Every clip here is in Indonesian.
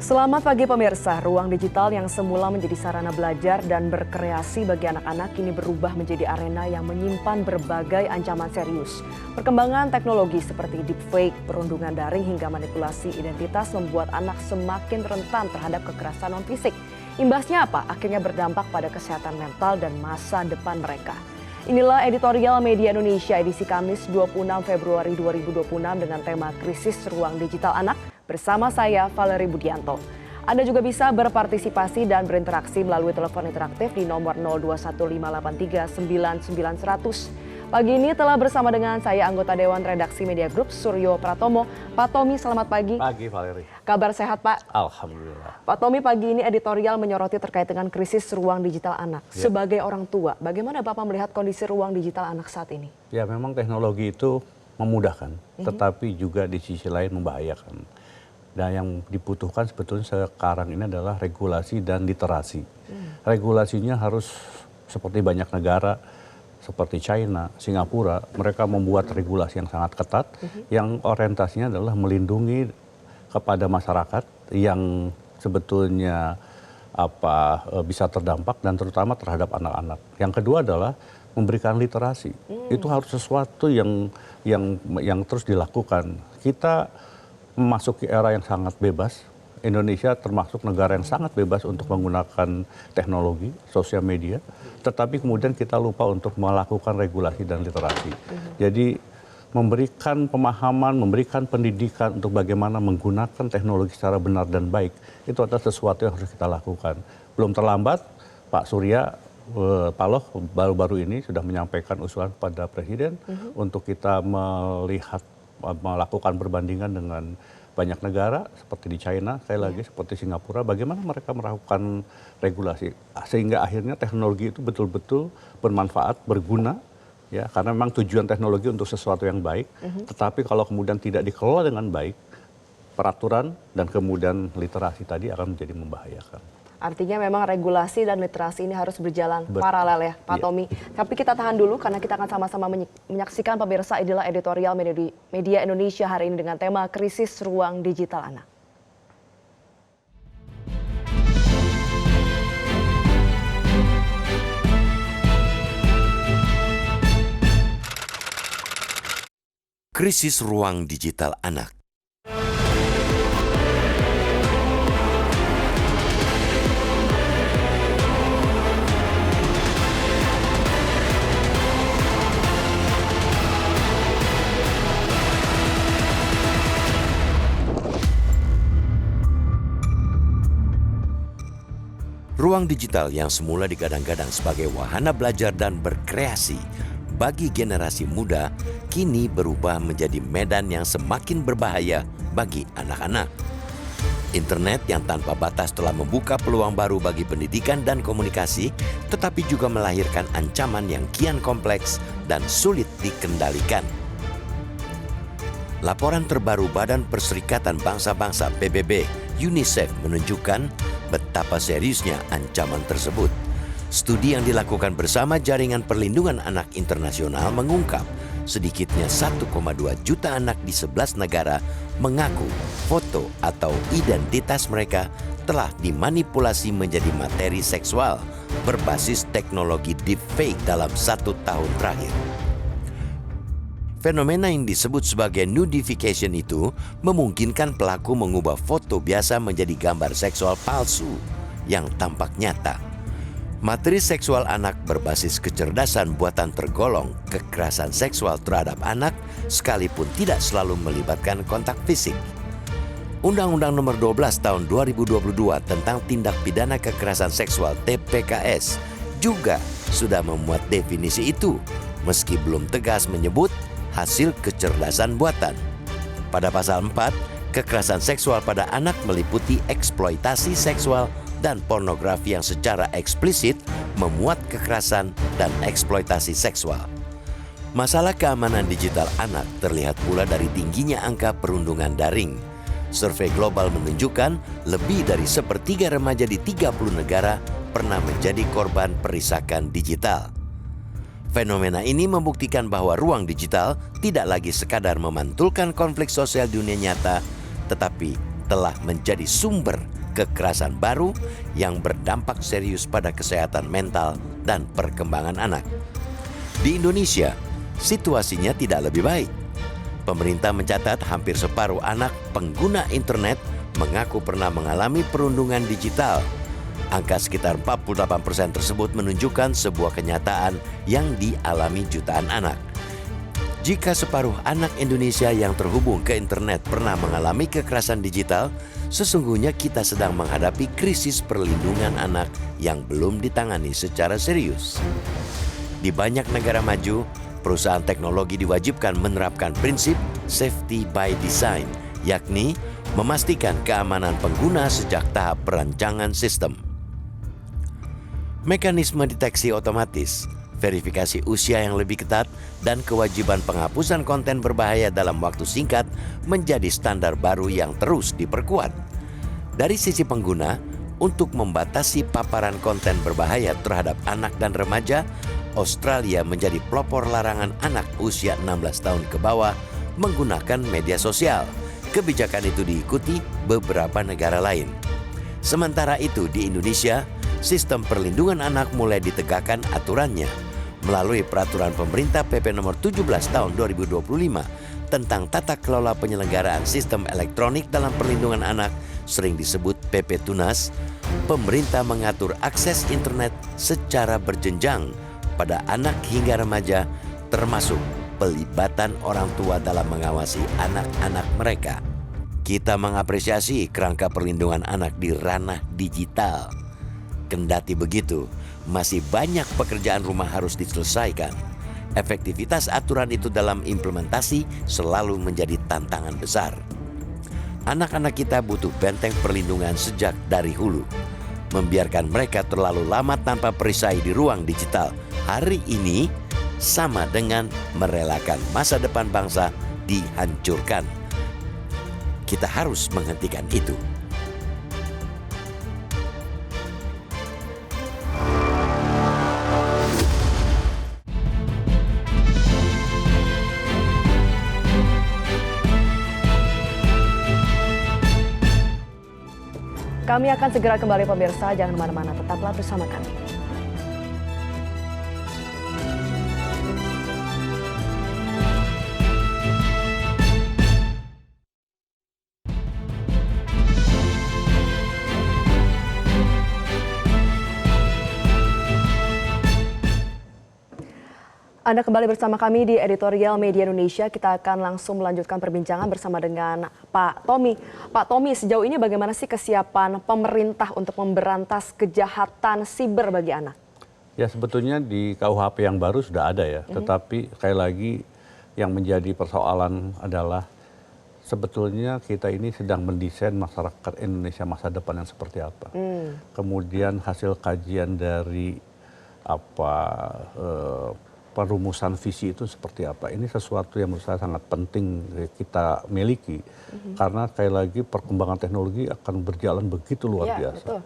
Selamat pagi pemirsa, ruang digital yang semula menjadi sarana belajar dan berkreasi bagi anak-anak kini berubah menjadi arena yang menyimpan berbagai ancaman serius. Perkembangan teknologi seperti deepfake, perundungan daring hingga manipulasi identitas membuat anak semakin rentan terhadap kekerasan non-fisik. Imbasnya apa? Akhirnya berdampak pada kesehatan mental dan masa depan mereka. Inilah editorial Media Indonesia edisi Kamis 26 Februari 2026 dengan tema Krisis Ruang Digital Anak bersama saya Valerie Budianto. Anda juga bisa berpartisipasi dan berinteraksi melalui telepon interaktif di nomor 0215839900. Pagi ini telah bersama dengan saya anggota Dewan Redaksi Media Group Suryo Pratomo. Pak Tommy, selamat pagi. Pagi Valerie. Kabar sehat Pak? Alhamdulillah. Pak Tommy, pagi ini editorial menyoroti terkait dengan krisis ruang digital anak. Sebagai orang tua, bagaimana Bapak melihat kondisi ruang digital anak saat ini? Ya memang teknologi itu memudahkan, tetapi juga di sisi lain membahayakan. Dan yang dibutuhkan sebetulnya sekarang ini adalah regulasi dan literasi. Regulasinya harus seperti banyak negara, seperti China, Singapura, mereka membuat regulasi yang sangat ketat, yang orientasinya adalah melindungi kepada masyarakat yang sebetulnya bisa terdampak dan terutama terhadap anak-anak. Yang kedua adalah memberikan literasi. Itu harus sesuatu yang terus dilakukan. Kita memasuki era yang sangat bebas. Indonesia termasuk negara yang sangat bebas untuk menggunakan teknologi, sosial media, tetapi kemudian kita lupa untuk melakukan regulasi dan literasi. Jadi memberikan pemahaman, memberikan pendidikan untuk bagaimana menggunakan teknologi secara benar dan baik, itu adalah sesuatu yang harus kita lakukan. Belum terlambat, Pak Surya Paloh baru-baru ini sudah menyampaikan usulan pada Presiden untuk kita melakukan perbandingan dengan banyak negara seperti di China, sekali lagi seperti Singapura, bagaimana mereka melakukan regulasi sehingga akhirnya teknologi itu betul-betul bermanfaat, berguna, ya karena memang tujuan teknologi untuk sesuatu yang baik, tetapi kalau kemudian tidak dikelola dengan baik, peraturan dan kemudian literasi tadi akan menjadi membahayakan. Artinya memang regulasi dan literasi ini harus berjalan paralel ya Pak Tommy. Tapi kita tahan dulu karena kita akan sama-sama menyaksikan pemirsa inilah editorial Media Indonesia hari ini dengan tema Krisis Ruang Digital Anak. Krisis Ruang Digital Anak. Ruang digital yang semula digadang-gadang sebagai wahana belajar dan berkreasi bagi generasi muda, kini berubah menjadi medan yang semakin berbahaya bagi anak-anak. Internet yang tanpa batas telah membuka peluang baru bagi pendidikan dan komunikasi, tetapi juga melahirkan ancaman yang kian kompleks dan sulit dikendalikan. Laporan terbaru Badan Perserikatan Bangsa-Bangsa PBB UNICEF menunjukkan betapa seriusnya ancaman tersebut. Studi yang dilakukan bersama Jaringan Perlindungan Anak Internasional mengungkap sedikitnya 1,2 juta anak di 11 negara mengaku foto atau identitas mereka telah dimanipulasi menjadi materi seksual berbasis teknologi deepfake dalam 1 tahun terakhir. Fenomena yang disebut sebagai nudification itu memungkinkan pelaku mengubah foto biasa menjadi gambar seksual palsu yang tampak nyata. Materi seksual anak berbasis kecerdasan buatan tergolong kekerasan seksual terhadap anak sekalipun tidak selalu melibatkan kontak fisik. Undang-Undang Nomor 12 Tahun 2022 tentang Tindak Pidana Kekerasan Seksual TPKS juga sudah memuat definisi itu, meski belum tegas menyebut hasil kecerdasan buatan. Pada pasal 4, kekerasan seksual pada anak meliputi eksploitasi seksual dan pornografi yang secara eksplisit memuat kekerasan dan eksploitasi seksual. Masalah keamanan digital anak terlihat pula dari tingginya angka perundungan daring. Survei global menunjukkan lebih dari sepertiga remaja di 30 negara pernah menjadi korban perisakan digital. Fenomena ini membuktikan bahwa ruang digital tidak lagi sekadar memantulkan konflik sosial dunia nyata, tetapi telah menjadi sumber kekerasan baru yang berdampak serius pada kesehatan mental dan perkembangan anak. Di Indonesia, situasinya tidak lebih baik. Pemerintah mencatat hampir separuh anak pengguna internet mengaku pernah mengalami perundungan digital. Angka sekitar 48% tersebut menunjukkan sebuah kenyataan yang dialami jutaan anak. Jika separuh anak Indonesia yang terhubung ke internet pernah mengalami kekerasan digital, sesungguhnya kita sedang menghadapi krisis perlindungan anak yang belum ditangani secara serius. Di banyak negara maju, perusahaan teknologi diwajibkan menerapkan prinsip safety by design, yakni memastikan keamanan pengguna sejak tahap perancangan sistem. Mekanisme deteksi otomatis, verifikasi usia yang lebih ketat, dan kewajiban penghapusan konten berbahaya dalam waktu singkat menjadi standar baru yang terus diperkuat. Dari sisi pengguna, untuk membatasi paparan konten berbahaya terhadap anak dan remaja, Australia menjadi pelopor larangan anak usia 16 tahun ke bawah menggunakan media sosial. Kebijakan itu diikuti beberapa negara lain. Sementara itu di Indonesia, sistem perlindungan anak mulai ditegakkan aturannya melalui peraturan pemerintah PP nomor 17 tahun 2025 tentang tata kelola penyelenggaraan sistem elektronik dalam perlindungan anak, sering disebut PP Tunas. Pemerintah mengatur akses internet secara berjenjang pada anak hingga remaja, termasuk pelibatan orang tua dalam mengawasi anak-anak mereka. Kita mengapresiasi kerangka perlindungan anak di ranah digital. Kendati begitu, masih banyak pekerjaan rumah harus diselesaikan. Efektivitas aturan itu dalam implementasi selalu menjadi tantangan besar. Anak-anak kita butuh benteng perlindungan sejak dari hulu. Membiarkan mereka terlalu lama tanpa perisai di ruang digital hari ini sama dengan merelakan masa depan bangsa dihancurkan. Kita harus menghentikan itu. Kami akan segera kembali pemirsa, jangan kemana-mana, tetaplah bersama kami. Anda kembali bersama kami di Editorial Media Indonesia. Kita akan langsung melanjutkan perbincangan bersama dengan Pak Tommy. Pak Tommy, sejauh ini bagaimana sih kesiapan pemerintah untuk memberantas kejahatan siber bagi anak? Ya, sebetulnya di KUHP yang baru sudah ada ya. Tetapi sekali lagi yang menjadi persoalan adalah sebetulnya kita ini sedang mendesain masyarakat Indonesia masa depan yang seperti apa. Kemudian hasil kajian dari perumusan visi itu seperti apa. Ini sesuatu yang menurut saya sangat penting kita miliki. Karena sekali lagi perkembangan teknologi akan berjalan begitu luar biasa. Betul.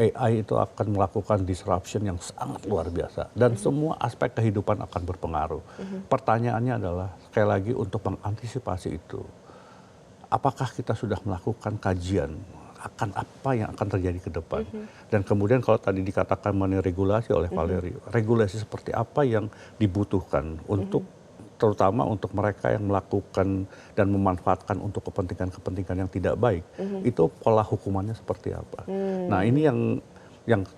AI itu akan melakukan disruption yang sangat luar biasa. Dan semua aspek kehidupan akan berpengaruh. Pertanyaannya adalah sekali lagi untuk mengantisipasi itu. Apakah kita sudah melakukan kajian akan apa yang akan terjadi ke depan. Dan kemudian kalau tadi dikatakan mengenai regulasi oleh Valeri, regulasi seperti apa yang dibutuhkan untuk terutama untuk mereka yang melakukan dan memanfaatkan untuk kepentingan-kepentingan yang tidak baik, itu pola hukumannya seperti apa. Nah, ini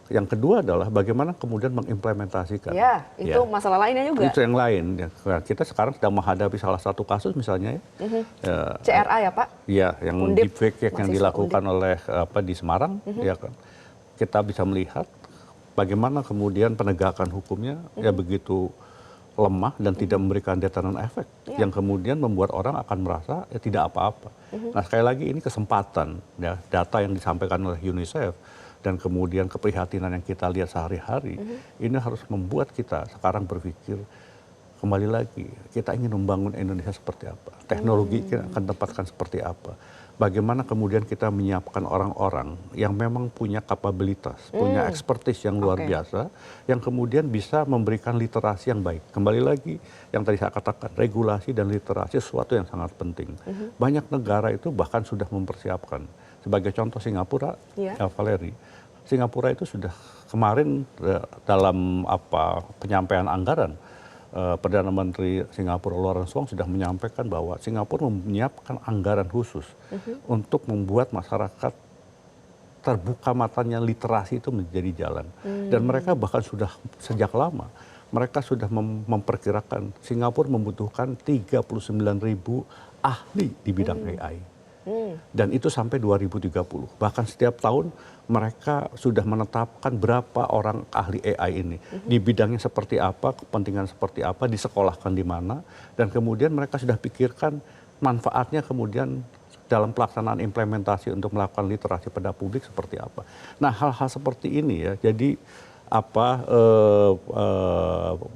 yang kedua adalah bagaimana kemudian mengimplementasikan. Ya, itu masalah lainnya juga. Itu yang lain. Ya, kita sekarang sedang menghadapi salah satu kasus misalnya CRA ya Pak? Iya, yang deepfake yang dilakukan oleh di Semarang, ya kan. Kita bisa melihat bagaimana kemudian penegakan hukumnya ya begitu lemah dan tidak memberikan deterrent efek, yang kemudian membuat orang akan merasa ya tidak apa-apa. Nah, sekali lagi ini kesempatan ya, data yang disampaikan oleh UNICEF dan kemudian keprihatinan yang kita lihat sehari-hari, ini harus membuat kita sekarang berpikir kembali lagi, kita ingin membangun Indonesia seperti apa, teknologi kita akan tempatkan seperti apa, bagaimana kemudian kita menyiapkan orang-orang yang memang punya kapabilitas, punya expertise yang luar biasa, yang kemudian bisa memberikan literasi yang baik. Kembali lagi, yang tadi saya katakan, regulasi dan literasi sesuatu yang sangat penting. Banyak negara itu bahkan sudah mempersiapkan. Sebagai contoh Singapura, Iya. Valeri, Singapura itu sudah kemarin dalam penyampaian anggaran, Perdana Menteri Singapura Lawrence Wong sudah menyampaikan bahwa Singapura menyiapkan anggaran khusus untuk membuat masyarakat terbuka matanya, literasi itu menjadi jalan. Dan mereka bahkan sudah sejak lama, mereka sudah memperkirakan Singapura membutuhkan 39.000 ahli di bidang AI. Dan itu sampai 2030. Bahkan setiap tahun mereka sudah menetapkan berapa orang ahli AI ini. Di bidangnya seperti apa, kepentingan seperti apa, disekolahkan di mana. Dan kemudian mereka sudah pikirkan manfaatnya kemudian dalam pelaksanaan implementasi untuk melakukan literasi pada publik seperti apa. Nah, hal-hal seperti ini ya, jadi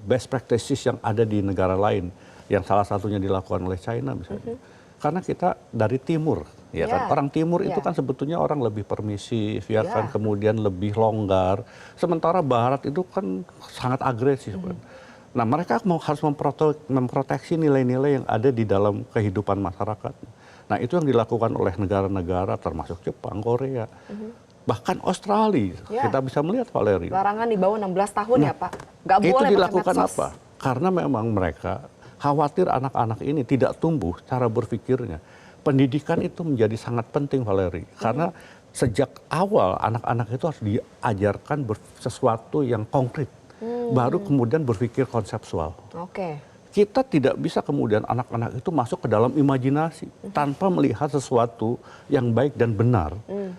best practices yang ada di negara lain, yang salah satunya dilakukan oleh China misalnya. Karena kita dari timur, ya kan, orang timur itu kan sebetulnya orang lebih permisif, ya kan, kemudian lebih longgar. Sementara Barat itu kan sangat agresif kan. Nah, mereka harus memproteksi nilai-nilai yang ada di dalam kehidupan masyarakat. Nah, itu yang dilakukan oleh negara-negara termasuk Jepang, Korea, bahkan Australia. Kita bisa melihat, Valeri. Larangan di bawah 16 tahun ya Pak? Nggak boleh itu pakai dilakukan medsos. apa? Karena memang mereka khawatir anak-anak ini tidak tumbuh cara berpikirnya. Pendidikan itu menjadi sangat penting, Valeri. Karena sejak awal anak-anak itu harus diajarkan sesuatu yang konkret. Baru kemudian berpikir konseptual. Oke. Kita tidak bisa kemudian anak-anak itu masuk ke dalam imajinasi tanpa melihat sesuatu yang baik dan benar,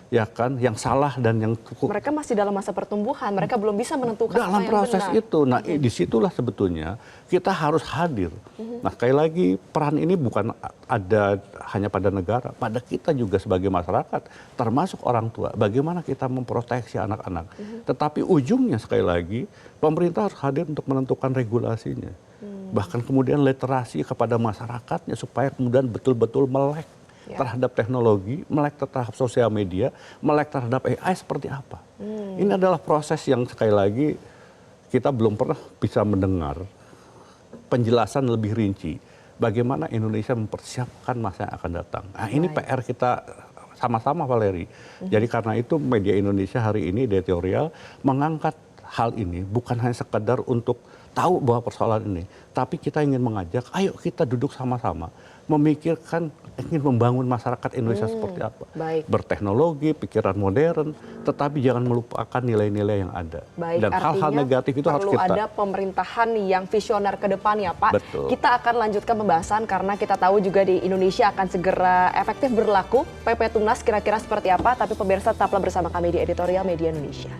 ya kan, yang salah dan yang Mereka masih dalam masa pertumbuhan, mereka belum bisa menentukan dalam apa yang proses benar. itu. Nah, disitulah sebetulnya kita harus hadir. Nah, sekali lagi peran ini bukan ada hanya pada negara, pada kita juga sebagai masyarakat, termasuk orang tua. Bagaimana kita memproteksi anak-anak. Tetapi ujungnya sekali lagi pemerintah harus hadir untuk menentukan regulasinya. Bahkan kemudian literasi kepada masyarakatnya supaya kemudian betul-betul melek terhadap teknologi, melek terhadap sosial media, melek terhadap AI seperti apa. Ini adalah proses yang sekali lagi kita belum pernah bisa mendengar penjelasan lebih rinci bagaimana Indonesia mempersiapkan masa yang akan datang. Nah, ini PR kita sama-sama, Valeri. Jadi karena itu media Indonesia hari ini editorial mengangkat hal ini bukan hanya sekedar untuk tahu bahwa persoalan ini, tapi kita ingin mengajak, ayo kita duduk sama-sama, memikirkan, ingin membangun masyarakat Indonesia seperti apa. Baik. Berteknologi, pikiran modern, tetapi jangan melupakan nilai-nilai yang ada. Baik, Dan hal-hal negatif itu harus perlu kita. ada pemerintahan yang visioner ke depan ya Pak. Betul. Kita akan lanjutkan pembahasan karena kita tahu juga di Indonesia akan segera efektif berlaku PP Tunas kira-kira seperti apa. Tapi pemirsa tetaplah bersama kami di Editorial Media Indonesia.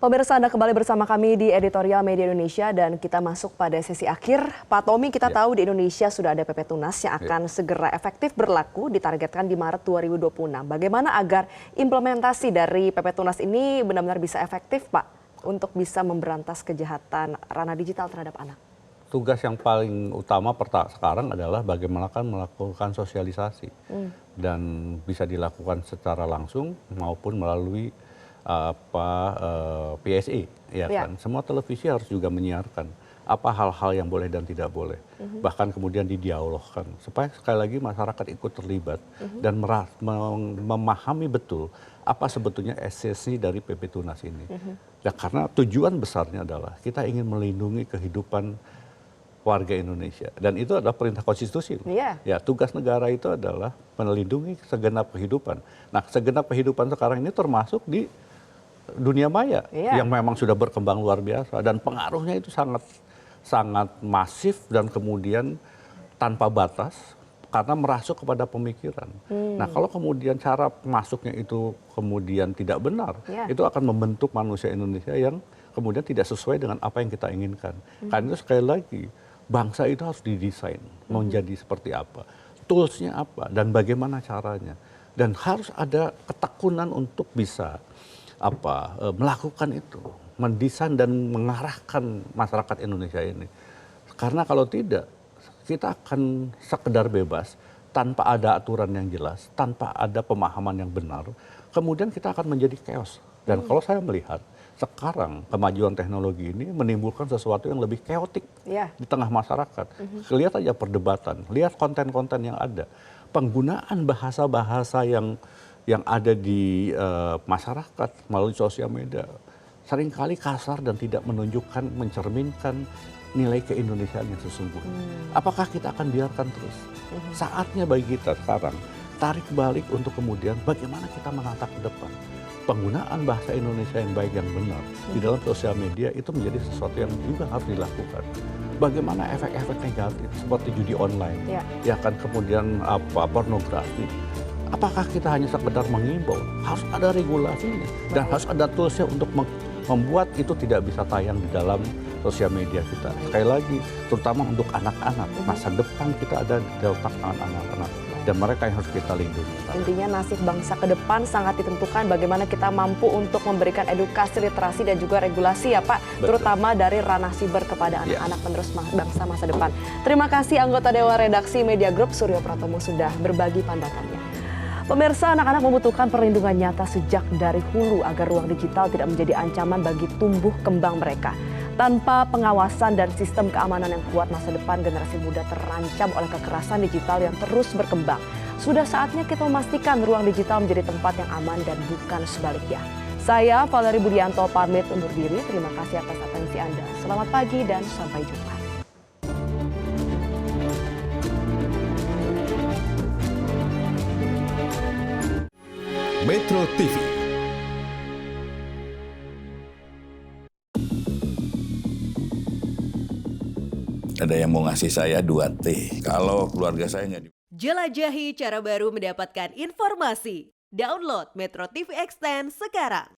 Pemirsa, Anda kembali bersama kami di Editorial Media Indonesia dan kita masuk pada sesi akhir. Pak Tommy, kita tahu di Indonesia sudah ada PP Tunas yang akan segera efektif berlaku, ditargetkan di Maret 2026. Bagaimana agar implementasi dari PP Tunas ini benar-benar bisa efektif, Pak, untuk bisa memberantas kejahatan ranah digital terhadap anak? Tugas yang paling utama sekarang adalah bagaimana melakukan sosialisasi dan bisa dilakukan secara langsung maupun melalui PSE, ya kan. Semua televisi harus juga menyiarkan apa hal-hal yang boleh dan tidak boleh, bahkan kemudian didialogkan supaya sekali lagi masyarakat ikut terlibat dan memahami betul apa sebetulnya esensi dari PP Tunas ini. Ya, karena tujuan besarnya adalah kita ingin melindungi kehidupan warga Indonesia dan itu adalah perintah konstitusi. Ya, tugas negara itu adalah melindungi segenap kehidupan. Nah, segenap kehidupan sekarang ini termasuk di dunia maya yang memang sudah berkembang luar biasa dan pengaruhnya itu sangat masif dan kemudian tanpa batas karena merasuk kepada pemikiran. Nah, kalau kemudian cara masuknya itu kemudian tidak benar, itu akan membentuk manusia Indonesia yang kemudian tidak sesuai dengan apa yang kita inginkan. Karena itu sekali lagi bangsa itu harus didesain menjadi seperti apa, toolsnya apa dan bagaimana caranya, dan harus ada ketekunan untuk bisa melakukan itu, mendesain dan mengarahkan masyarakat Indonesia ini. Karena kalau tidak, kita akan sekedar bebas, tanpa ada aturan yang jelas, tanpa ada pemahaman yang benar, kemudian kita akan menjadi chaos. Dan kalau saya melihat sekarang kemajuan teknologi ini menimbulkan sesuatu yang lebih keotik di tengah masyarakat. Lihat aja perdebatan, lihat konten-konten yang ada, penggunaan bahasa-bahasa yang ada di masyarakat melalui sosial media seringkali kasar dan tidak menunjukkan, mencerminkan nilai keindonesiaan yang sesungguhnya. Apakah kita akan biarkan terus? Saatnya bagi kita sekarang tarik balik untuk kemudian bagaimana kita menatap ke depan. Penggunaan bahasa Indonesia yang baik yang benar di dalam sosial media itu menjadi sesuatu yang juga harus dilakukan. Bagaimana efek-efek negatif seperti judi online, ya kan, kemudian pornografi. Apakah kita hanya sekedar mengimbau? Harus ada regulasinya dan harus ada toolsnya untuk membuat itu tidak bisa tayang di dalam sosial media kita. Sekali lagi, terutama untuk anak-anak, masa depan kita ada di otak tangan anak-anak. Dan mereka yang harus kita lindungi. Intinya nasib bangsa ke depan sangat ditentukan bagaimana kita mampu untuk memberikan edukasi, literasi, dan juga regulasi ya Pak. Betul. Terutama dari ranah siber kepada anak-anak penerus bangsa masa depan. Terima kasih anggota Dewan Redaksi Media Group Suryo Pratomo sudah berbagi pandangannya. Pemirsa, anak-anak membutuhkan perlindungan nyata sejak dari hulu agar ruang digital tidak menjadi ancaman bagi tumbuh kembang mereka. Tanpa pengawasan dan sistem keamanan yang kuat, masa depan generasi muda terancam oleh kekerasan digital yang terus berkembang. Sudah saatnya kita memastikan ruang digital menjadi tempat yang aman dan bukan sebaliknya. Saya Valerie Budianto pamit undur diri. Terima kasih atas atensi Anda. Selamat pagi dan sampai jumpa. Metro TV. Ada yang mau ngasih saya 2T. Kalau keluarga saya nggak Jelajahi cara baru mendapatkan informasi. Download Metro TV Extend sekarang.